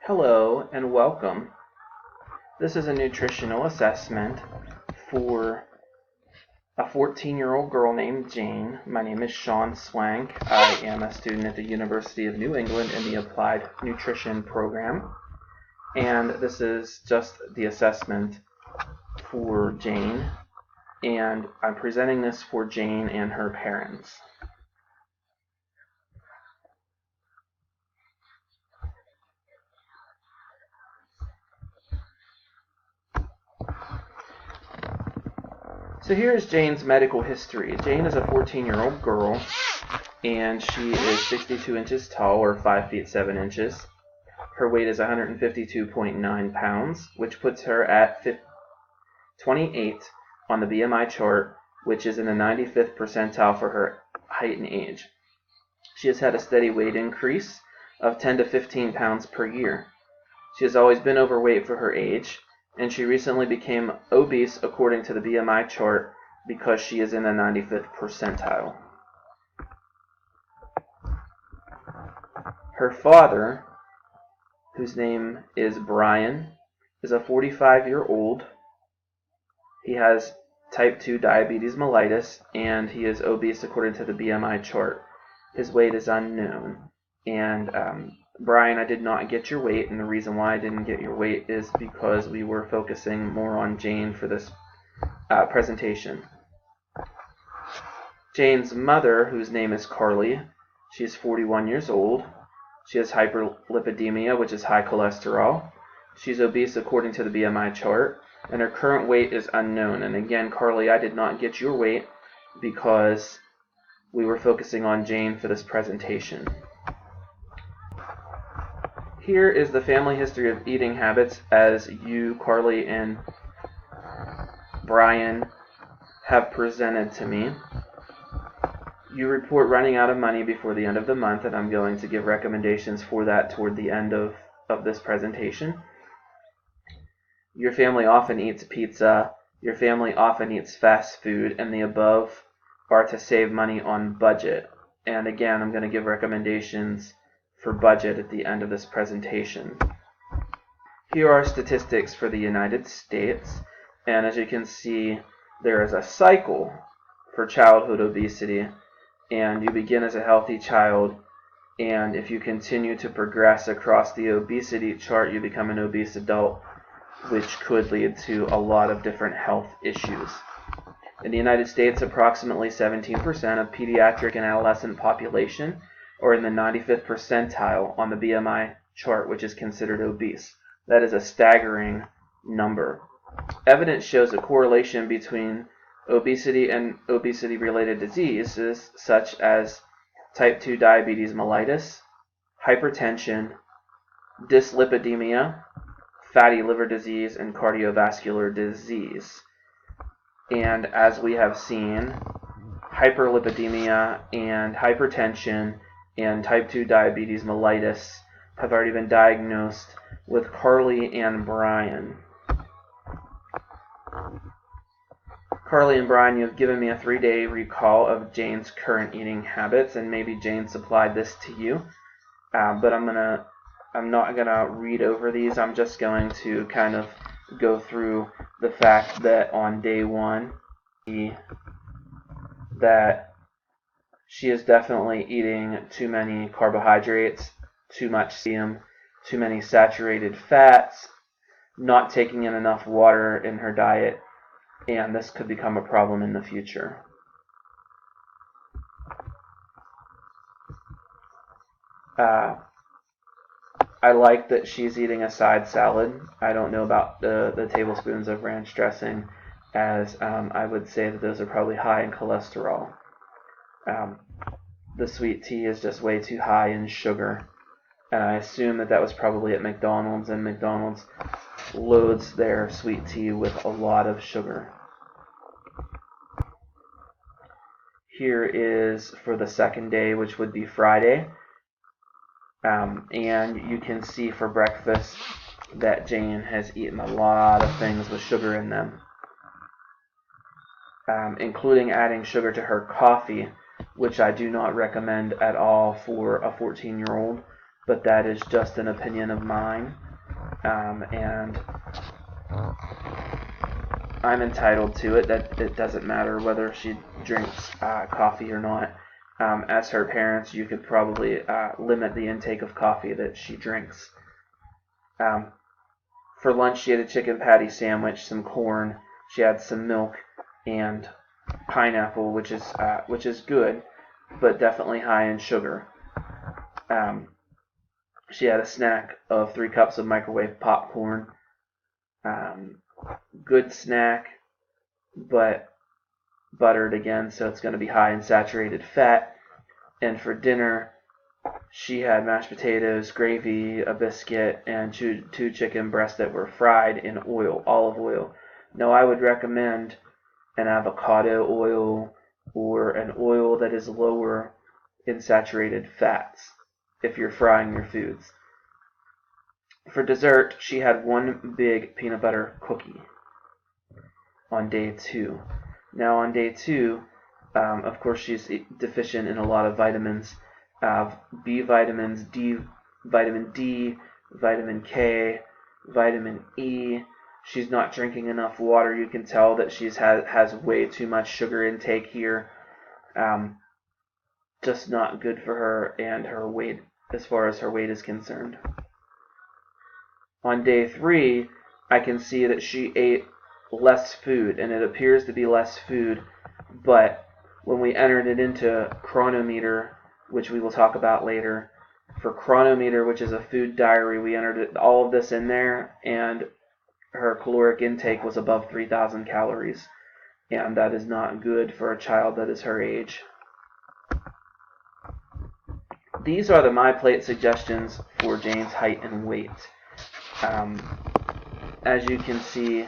Hello and welcome. This is a nutritional assessment for a 14-year-old girl named Jane. My name is Shawn Swank. I am a student at the University of New England in the Applied Nutrition program. And this is just the assessment for Jane. And I'm presenting this for Jane and her parents. So here's Jane's medical history. Jane is a 14-year-old girl, and she is 62 inches tall, or 5 feet 7 inches. Her weight is 152.9 pounds, which puts her at 28 on the BMI chart, which is in the 95th percentile for her height and age. She has had a steady weight increase of 10 to 15 pounds per year. She has always been overweight for her age, and she recently became obese according to the BMI chart because she is in the 95th percentile. Her father, whose name is Brian, is a 45-year-old. He has type 2 diabetes mellitus, and he is obese according to the BMI chart. His weight is unknown. And Brian, I did not get your weight, and the reason why I didn't get your weight is because we were focusing more on Jane for this presentation. Jane's mother, whose name is Carly, she is 41 years old. She has hyperlipidemia, which is high cholesterol. She's obese according to the BMI chart, and her current weight is unknown. And again, Carly, I did not get your weight because we were focusing on Jane for this presentation. Here is the family history of eating habits as you, Carly, and Brian have presented to me. You report running out of money before the end of the month, and I'm going to give recommendations for that toward the end of this presentation. Your family often eats pizza. Your family often eats fast food, and the above are to save money on budget. And again, I'm going to give recommendations for budget at the end of this presentation. Here are statistics for the United States, and as you can see, there is a cycle for childhood obesity, and you begin as a healthy child, and if you continue to progress across the obesity chart, you become an obese adult, which could lead to a lot of different health issues. In the United States, approximately 17% of pediatric and adolescent population or in the 95th percentile on the BMI chart, which is considered obese. That is a staggering number. Evidence shows a correlation between obesity and obesity-related diseases such as type 2 diabetes mellitus, hypertension, dyslipidemia, fatty liver disease, and cardiovascular disease. And as we have seen, hyperlipidemia and hypertension and type 2 diabetes mellitus have already been diagnosed with Carly and Brian. Carly and Brian, you've given me a 3-day recall of Jane's current eating habits, and maybe Jane supplied this to you, but I'm not gonna read over these. I'm just going to kind of go through the fact that on day 1, that she is definitely eating too many carbohydrates, too much sodium, too many saturated fats, not taking in enough water in her diet, and this could become a problem in the future. I like that she's eating a side salad. I don't know about the tablespoons of ranch dressing, as I would say that those are probably high in cholesterol. The sweet tea is just way too high in sugar, and I assume that was probably at McDonald's, and McDonald's loads their sweet tea with a lot of sugar. Here is for the second day, which would be Friday, and you can see for breakfast that Jane has eaten a lot of things with sugar in them, including adding sugar to her coffee, which I do not recommend at all for a 14-year-old. but that is just an opinion of mine, and I'm entitled to it. That it doesn't matter whether she drinks coffee or not. As her parents, you could probably limit the intake of coffee that she drinks. For lunch, she had a chicken patty sandwich, some corn. She had some milk and pineapple, which is good, but definitely high in sugar. She had a snack of 3 cups of microwave popcorn. Good snack, but buttered again, so it's going to be high in saturated fat. And for dinner, she had mashed potatoes, gravy, a biscuit, and two chicken breasts that were fried in oil, olive oil. Now, I would recommend an avocado oil or an oil that is lower in saturated fats if you're frying your foods. For dessert, she had 1 big peanut butter cookie on day 2. Now, on day 2, of course, she's deficient in a lot of vitamins. B vitamins, vitamin D, vitamin K, vitamin E. She's not drinking enough water. You can tell that she has way too much sugar intake here. Just not good for her and her weight as far as her weight is concerned. On day 3, I can see that she ate less food, and it appears to be less food, but when we entered it into Chronometer, which we will talk about later, for Chronometer, which is a food diary, we entered all of this in there, and her caloric intake was above 3,000 calories, and that is not good for a child that is her age. These are the MyPlate suggestions for Jane's height and weight. As you can see,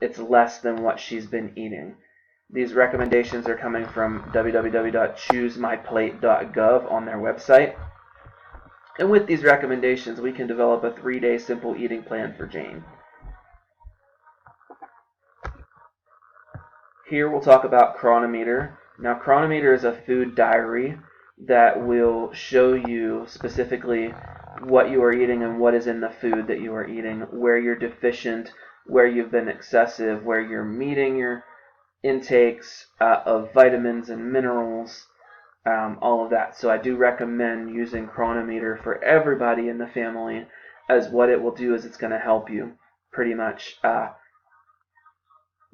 it's less than what she's been eating. These recommendations are coming from www.choosemyplate.gov on their website. And with these recommendations, we can develop a 3-day simple eating plan for Jane. Here we'll talk about Chronometer. Now, Chronometer is a food diary that will show you specifically what you are eating and what is in the food that you are eating, where you're deficient, where you've been excessive, where you're meeting your intakes of vitamins and minerals, all of that. So I do recommend using Chronometer for everybody in the family, as what it will do is it's going to help you pretty much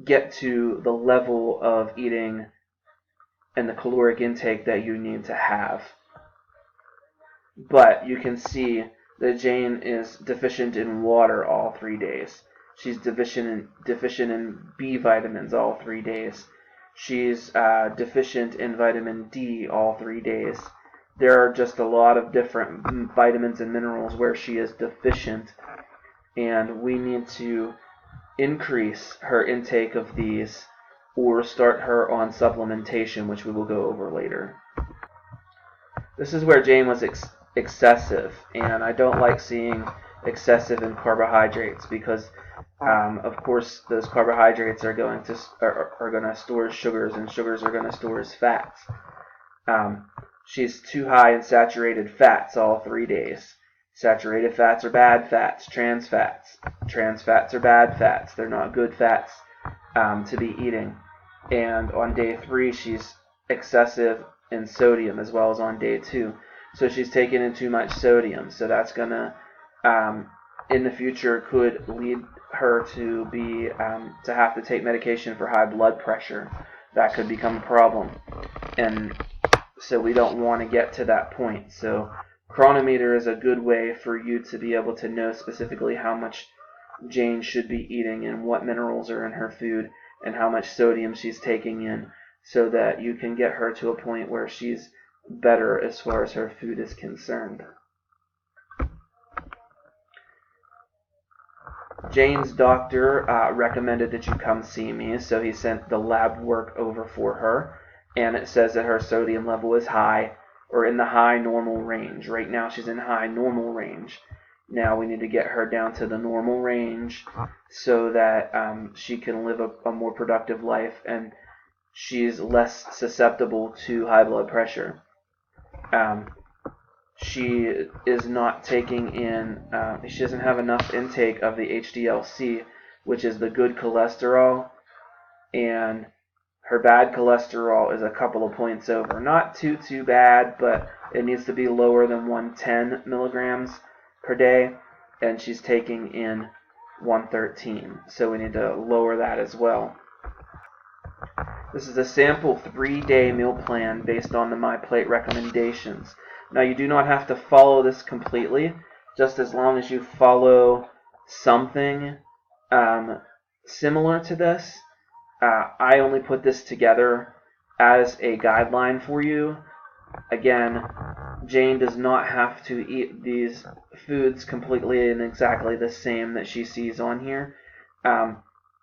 get to the level of eating and the caloric intake that you need to have. But you can see that Jane is deficient in water all 3 days. She's deficient in B vitamins all 3 days. She's deficient in vitamin D all 3 days. There are just a lot of different vitamins and minerals where she is deficient, and we need to increase her intake of these or start her on supplementation, which we will go over later. This is where Jane was excessive, and I don't like seeing excessive in carbohydrates because of course those carbohydrates are going to store as sugars, and sugars are going to store as fats. She's too high in saturated fats all 3 days. Saturated fats are bad fats. Trans fats are bad fats. They're not good fats to be eating. And on day 3 she's excessive in sodium, as well as on day 2. So she's taking in too much sodium. So that's gonna in the future could lead her to be to have to take medication for high blood pressure. That could become a problem, and so we don't want to get to that point. So Chronometer is a good way for you to be able to know specifically how much Jane should be eating and what minerals are in her food and how much sodium she's taking in, so that you can get her to a point where she's better as far as her food is concerned. Jane's doctor recommended that you come see me, so he sent the lab work over for her, and it says that her sodium level is high, or in the high normal range. Right now she's in high normal range. Now we need to get her down to the normal range so that she can live a more productive life, and she's less susceptible to high blood pressure. she is not taking in, she doesn't have enough intake of the HDL-C, which is the good cholesterol, and her bad cholesterol is a couple of points over. Not too bad, but it needs to be lower than 110 milligrams per day, and she's taking in 113, so we need to lower that as well. This is a sample 3-day meal plan based on the MyPlate recommendations. Now, you do not have to follow this completely, just as long as you follow something similar to this. I only put this together as a guideline for you. Again, Jane does not have to eat these foods completely and exactly the same that she sees on here.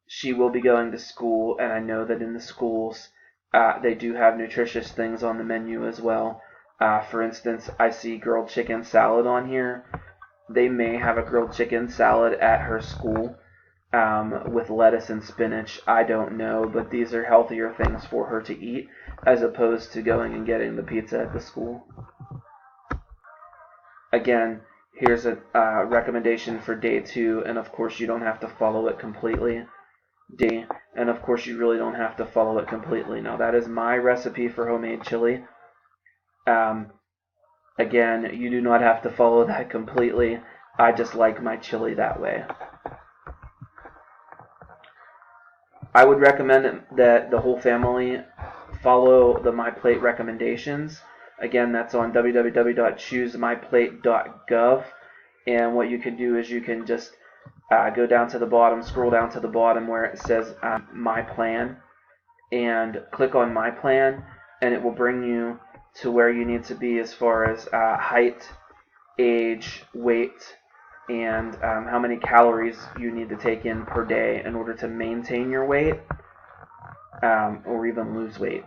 She will be going to school, and I know that in the schools they do have nutritious things on the menu as well. For instance, I see grilled chicken salad on here. They may have a grilled chicken salad at her school with lettuce and spinach. I don't know, but these are healthier things for her to eat as opposed to going and getting the pizza at the school. Again, here's a recommendation for day 2, and of course you don't have to follow it completely. D, and of course you really don't have to follow it completely. Now, that is my recipe for homemade chili. Again, you do not have to follow that completely. I just like my chili that way. I would recommend that the whole family follow the MyPlate recommendations. Again, that's on www.choosemyplate.gov, and what you can do is you can just go down to the bottom, scroll down to the bottom where it says My Plan, and click on My Plan, and it will bring you to where you need to be as far as height, age, weight, and how many calories you need to take in per day in order to maintain your weight or even lose weight.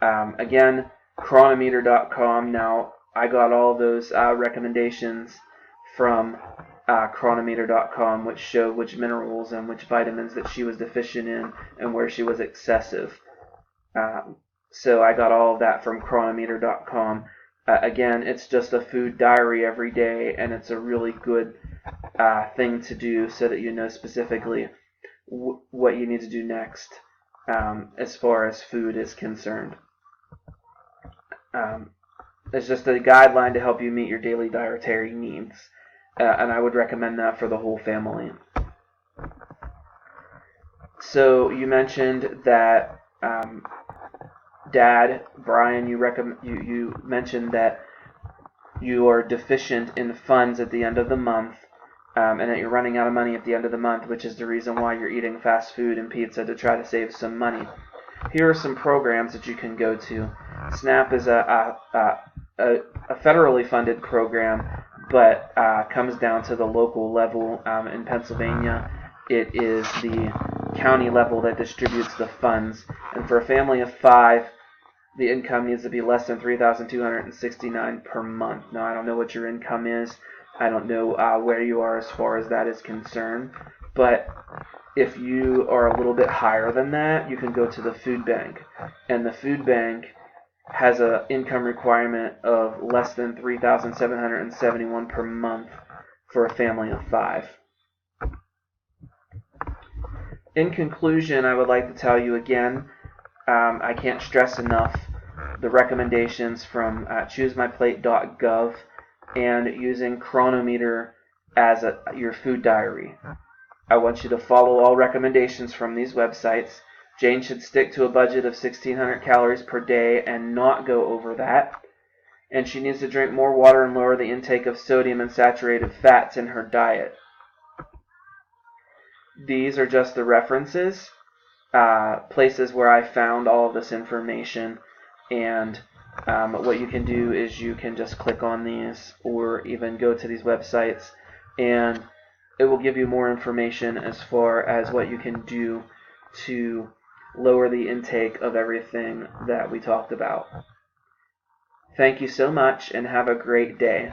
Again, chronometer.com. Now, I got all those recommendations from chronometer.com, which showed which minerals and which vitamins that she was deficient in and where she was excessive. So I got all of that from chronometer.com. Again, it's just a food diary every day, and it's a really good thing to do so that you know specifically what you need to do next as far as food is concerned. It's just a guideline to help you meet your daily dietary needs. And I would recommend that for the whole family. So you mentioned that, Dad, Brian, you mentioned that you are deficient in funds at the end of the month, and that you're running out of money at the end of the month, which is the reason why you're eating fast food and pizza to try to save some money. Here are some programs that you can go to. SNAP is a federally funded program, but comes down to the local level. In Pennsylvania, it is the county level that distributes the funds. And for a family of 5, the income needs to be less than $3,269 per month. Now, I don't know what your income is. I don't know where you are as far as that is concerned. But if you are a little bit higher than that, you can go to the food bank. And the food bank has an income requirement of less than $3,771 per month for a family of 5. In conclusion, I would like to tell you again, I can't stress enough the recommendations from choosemyplate.gov and using Chronometer as your food diary. I want you to follow all recommendations from these websites. Jane should stick to a budget of 1,600 calories per day and not go over that. And she needs to drink more water and lower the intake of sodium and saturated fats in her diet. These are just the references, places where I found all of this information. And what you can do is you can just click on these or even go to these websites, and it will give you more information as far as what you can do to lower the intake of everything that we talked about. Thank you so much, and have a great day.